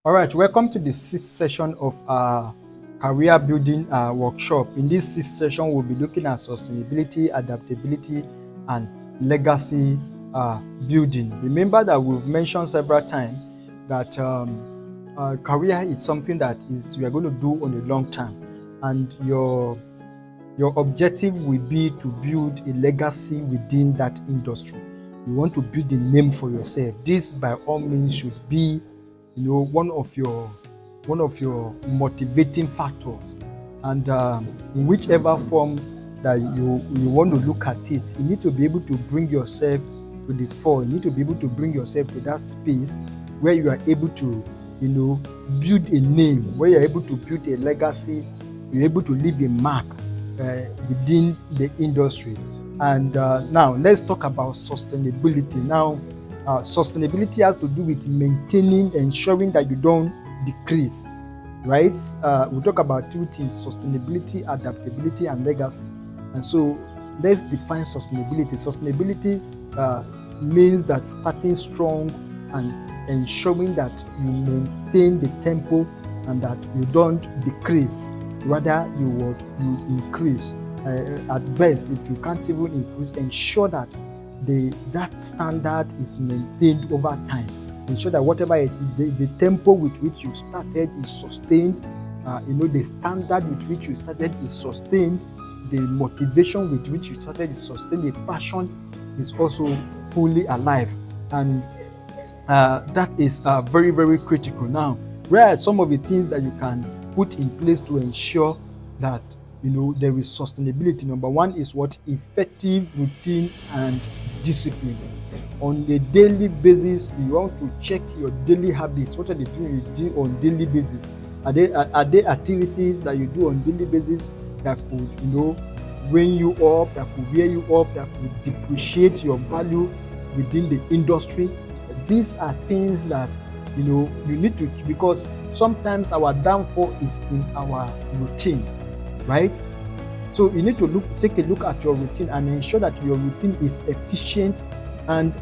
All right, welcome to the sixth session of our career building workshop. In this sixth session, we'll be looking at sustainability, adaptability, and legacy building. Remember that we've mentioned several times that career is something that you are going to do on a long term, and your objective will be to build a legacy within that industry. You want to build a name for yourself. This, by all means, should be one of your motivating factors, and in whichever form that you want to look at it, you need to be able to bring yourself to the fore. You need to be able to bring yourself to that space where you are able to build a name, where you're able to build a legacy, you're able to leave a mark within the industry. And now let's talk about sustainability. Now sustainability has to do with maintaining, ensuring that you don't decrease, right? We talk about two things: sustainability, adaptability, and legacy. And so let's define sustainability. Sustainability means that starting strong and ensuring that you maintain the tempo and that you don't decrease, rather you increase. At best, if you can't even increase, ensure that that standard is maintained over time. Ensure that whatever it is, the tempo with which you started is sustained. The standard with which you started is sustained. The motivation with which you started is sustained. The passion is also fully alive, and that is very, very critical. Now, where are some of the things that you can put in place to ensure that there is sustainability? Number one is effective routine and discipline. On a daily basis, you want to check your daily habits. What are the things you do on daily basis? Are there activities that you do on daily basis that could bring you up, that could wear you up, that could depreciate your value within the industry? These are things that you need to, because sometimes our downfall is in our routine, right? So you need to take a look at your routine and ensure that your routine is efficient. And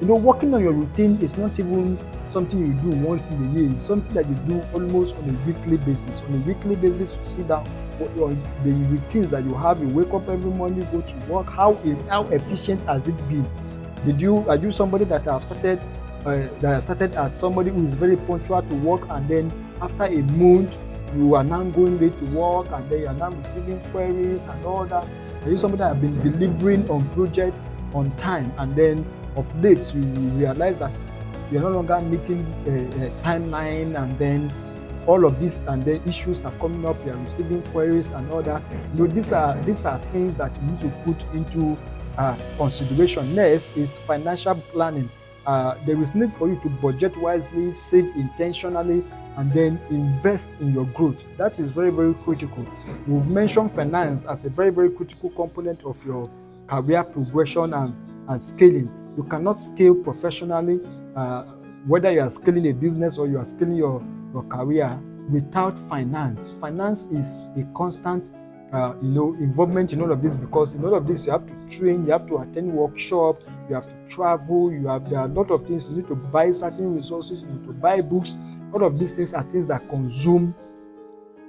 working on your routine is not even something you do once in a year. It's something that you do almost on a weekly basis. On a weekly basis, you sit down, the routines that you have. You wake up every morning, go to work. How efficient has it been? Are you somebody that started as somebody who is very punctual to work, and then after a month you are now going late to work, and then you are now receiving queries and all that? Are you somebody that have been delivering on projects on time, and then of late you realize that you're no longer meeting a timeline, and then all of this, and then issues are coming up, you are receiving queries and all that? These are things that you need to put into consideration. Next is financial planning. There is need for you to budget wisely, save intentionally, and then invest in your growth. That is very, very critical. We've mentioned finance as a very, very critical component of your career progression and scaling. You cannot scale professionally, whether you are scaling a business or you are scaling your career, without finance. Finance is a constant involvement in all of this, because in all of this you have to train, you have to attend workshop, you have to travel, there are a lot of things. You need to buy certain resources, you need to buy books. All of these things are things that consume,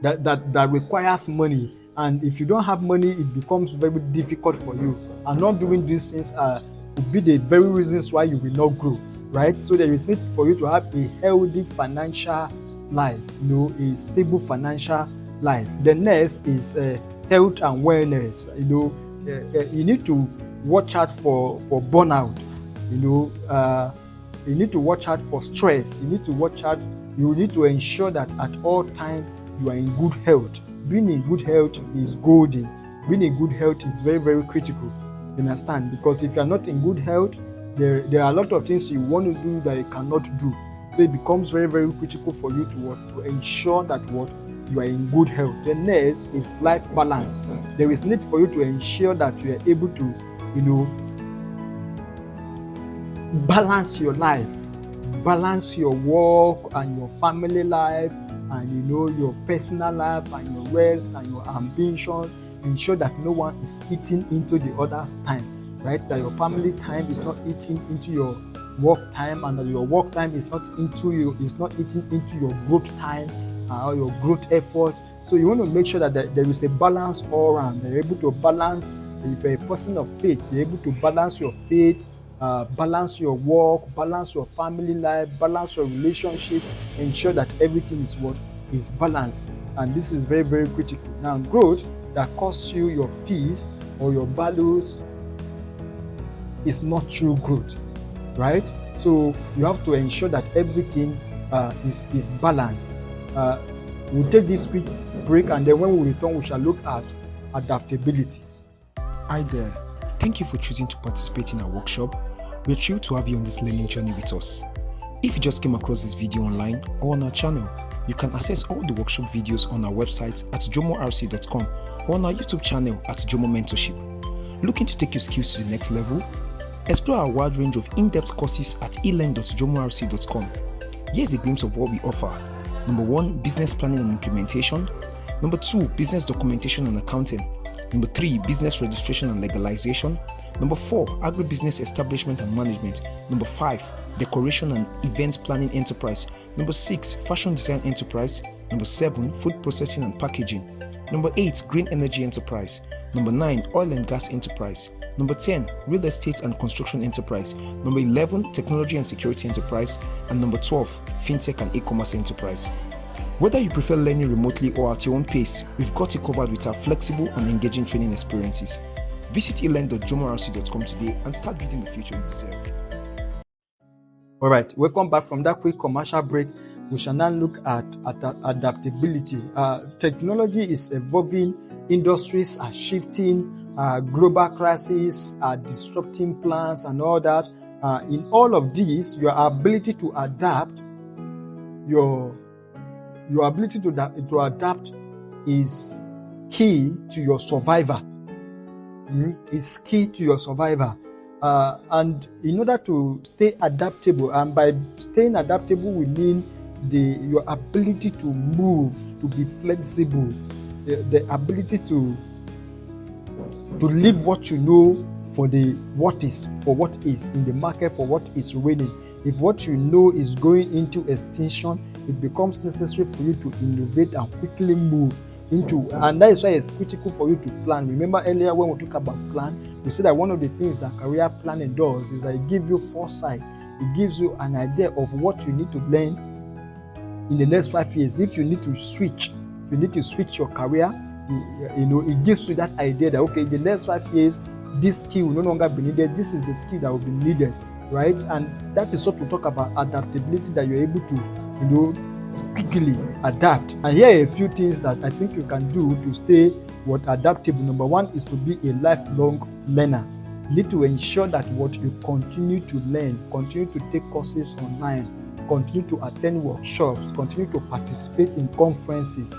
that requires money, and if you don't have money, it becomes very difficult for you. And not doing these things will be the very reasons why you will not grow, right? So there is need for you to have a healthy financial life, a stable financial life. The next is health and wellness. You need to watch out for burnout. You need to watch out for stress. You need to ensure that at all times you are in good health. Being in good health is golden. Being in good health is very, very critical. You understand? Because if you are not in good health, there are a lot of things you want to do that you cannot do. So it becomes very, very critical for you to ensure that you are in good health. The next is life balance. There is need for you to ensure that you are able to, balance your life, balance your work and your family life, and your personal life and your rest and your ambitions. Ensure that no one is eating into the other's time, right? That your family time is not eating into your work time, and that your work time is not eating into your growth time or your growth effort. So you want to make sure that there is a balance all around. You're able to balance. If you're a person of faith, you're able to balance your faith, balance your work, balance your family life, balance your relationships, ensure that everything is balanced. And this is very, very critical. Now, growth that costs you your peace or your values is not true growth, right? So you have to ensure that everything is balanced. We'll take this quick break, and then when we return, we shall look at adaptability. Hi there. Thank you for choosing to participate in our workshop. We're thrilled to have you on this learning journey with us. If you just came across this video online or on our channel, you can access all the workshop videos on our website at jomorc.com or on our YouTube channel at Jomo Mentorship. Looking to take your skills to the next level? Explore our wide range of in-depth courses at elearn.jomorc.com. Here's a glimpse of what we offer. Number 1, business planning and implementation. Number 2, business documentation and accounting. Number 3, business registration and legalization. Number 4, agribusiness establishment and management. Number 5, decoration and event planning enterprise. Number 6, fashion design enterprise. Number 7, food processing and packaging. Number 8, green energy enterprise. Number 9, oil and gas enterprise. Number 10, real estate and construction enterprise. Number 11, technology and security enterprise. And number 12, fintech and e-commerce enterprise. Whether you prefer learning remotely or at your own pace, we've got you covered with our flexible and engaging training experiences. Visit elearn.jomorc.com today and start building the future you deserve. All right, welcome back from that quick commercial break. We shall now look at adaptability. Technology is evolving, industries are shifting, global crises are disrupting plans and all that. In all of these, your ability to adapt, your ability to adapt is key to your survival. It's key to your survival. And in order to stay adaptable, and by staying adaptable, we mean your ability to move, to be flexible, the ability to live what you know for what is in the market, for what is reigning. If what you know is going into extinction, it becomes necessary for you to innovate and quickly move into, and that is why it's critical for you to plan. Remember earlier when we talked about plan, we said that one of the things that career planning does is that it gives you foresight. It gives you an idea of what you need to learn in the next 5 years. If you need to switch your career, it gives you that idea that, okay, in the next 5 years, this skill will no longer be needed. This is the skill that will be needed, right? And that is what we talk about adaptability, that you're able to, quickly adapt. And here are a few things that I think you can do to stay adaptable. Number 1 is to be a lifelong learner. You need to ensure that you continue to learn, continue to take courses online, continue to attend workshops, continue to participate in conferences.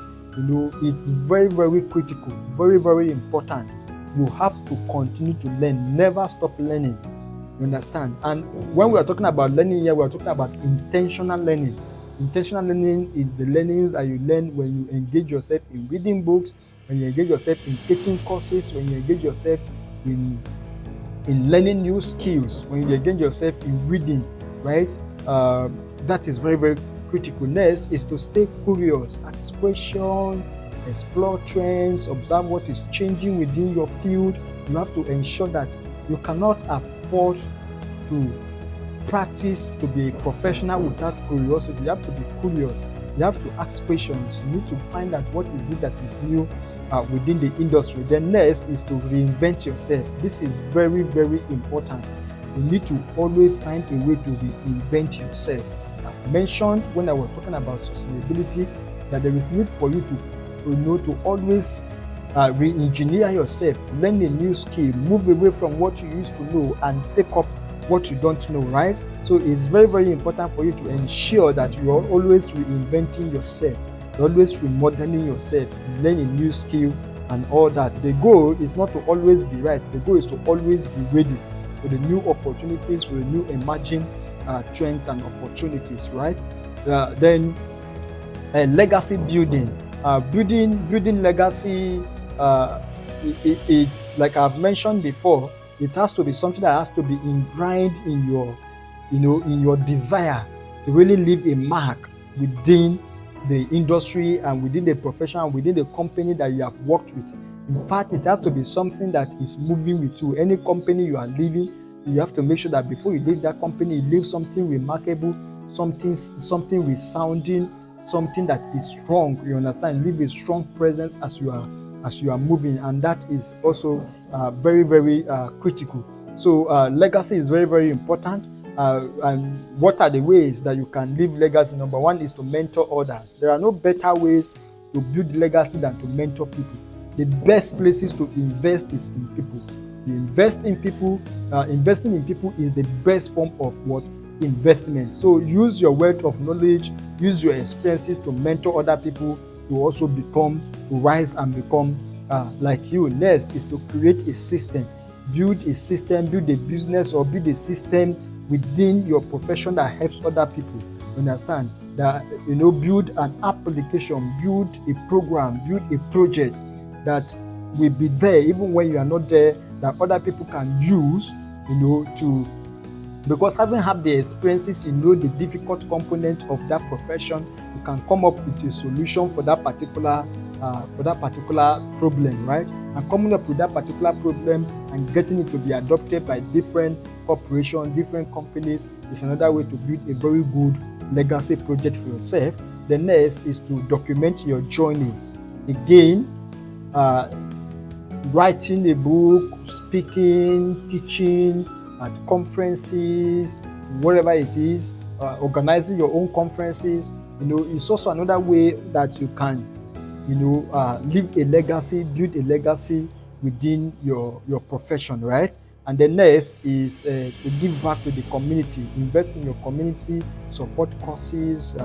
It's very, very critical, very, very important. You have to continue to learn, never stop learning. You understand? And when we are talking about learning here, we are talking about intentional learning. Intentional learning is the learnings that you learn when you engage yourself in reading books, when you engage yourself in taking courses, when you engage yourself in learning new skills, when you engage yourself in reading, right? That is very, very critical. Next is to stay curious, ask questions, explore trends, observe what is changing within your field. You have to ensure that you cannot afford to practice to be a professional without curiosity. You have to be curious. You have to ask questions. You need to find out what is it that is new within the industry. Then next is to reinvent yourself. This is very, very important. You need to always find a way to reinvent yourself. I've mentioned when I was talking about sustainability that there is need for you to always re-engineer yourself, learn a new skill, move away from what you used to know and take up what you don't know, right? So it's very, very important for you to ensure that you are always reinventing yourself, you're always remodeling yourself, learn a new skill and all that. The goal is not to always be right. The goal is to always be ready for the new opportunities, for the new emerging trends and opportunities, right? Then legacy building. Building legacy, it's like I've mentioned before, it has to be something that has to be ingrained in your in your desire to really leave a mark within the industry and within the profession and within the company that you have worked with. In fact, it has to be something that is moving with you. Any company you are leaving, you have to make sure that before you leave that company, you leave something remarkable, something resounding, something that is strong. You understand? Leave a strong presence as you are moving, and that is also very, very critical. So legacy is very, very important. And what are the ways that you can leave legacy? Number one is to mentor others. There are no better ways to build legacy than to mentor people. The best places to invest is in people. You invest in people. Investing in people is the best form of what? Investment. So use your wealth of knowledge, use your experiences to mentor other people to also to rise and become like you. Next is to create a system. Build a system, build a business, or build a system within your profession that helps other people. Understand that, build an application, build a program, build a project that will be there even when you are not there, that other people can use, because having had the experiences, the difficult component of that profession, you can come up with a solution for that particular problem, right? And coming up with that particular problem and getting it to be adopted by different corporations, different companies is another way to build a very good legacy project for yourself. The next is to document your journey. Again, writing a book, speaking, teaching at conferences, whatever it is, organizing your own conferences, it's also another way that you can, leave a legacy, build a legacy within your profession, right? And the next is to give back to the community, invest in your community, support causes,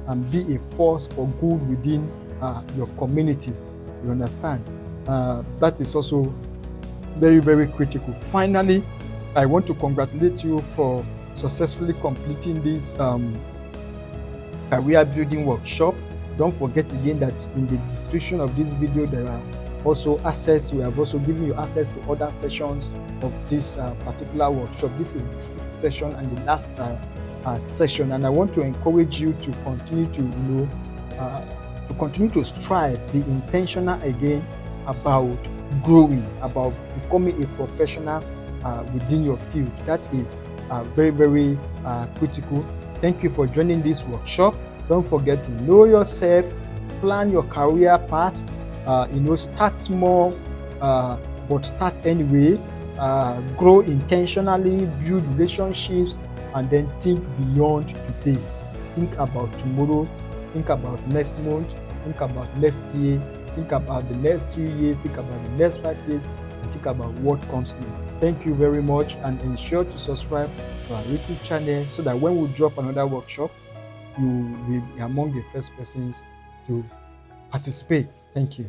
and be a force for good within your community. You understand? That is also very, very critical. Finally, I want to congratulate you for successfully completing this career building workshop. Don't forget again that in the description of this video, there are also access. We have also given you access to other sessions of this particular workshop. This is the 6th session and the last session, and I want to encourage you to continue to strive, be intentional again about growing, about becoming a professional within your field. That is very, very critical. Thank you for joining this workshop. Don't forget to know yourself, plan your career path. Start small, but start anyway. Grow intentionally, build relationships, and then think beyond today. Think about tomorrow, think about next month, think about next year, think about the next 2 years, think about the next 5 years, and think about what comes next. Thank you very much, and ensure to subscribe to our YouTube channel so that when we drop another workshop, you will be among the first persons to participate. Thank you.